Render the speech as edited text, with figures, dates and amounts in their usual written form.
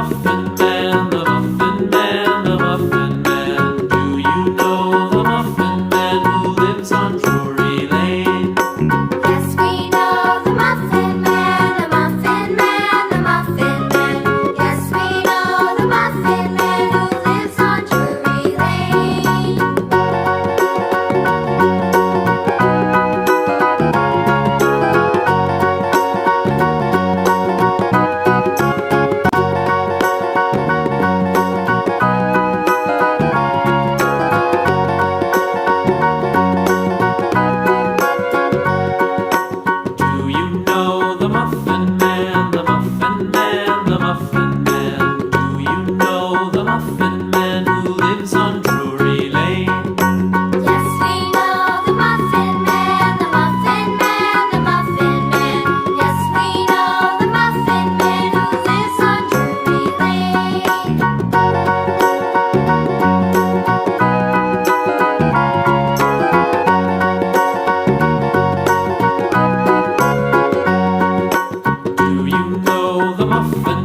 Muffin Man, the Muffin Man, the Muffin Man. Do you know the Muffin Man who lives on Drury Lane? Yes, we know the Muffin Man, the Muffin Man, the Muffin Man. Yes, we know the Muffin Man who lives on Drury Lane. Do you know the Muffin Man, the Muffin Man, the Muffin Man? Do you know the Muffin Man who lives on Drury Lane? Yes, we know the Muffin Man, the Muffin Man, the Muffin Man. Yes, we know the Muffin Man who lives on Drury Lane. Do you know the Muffin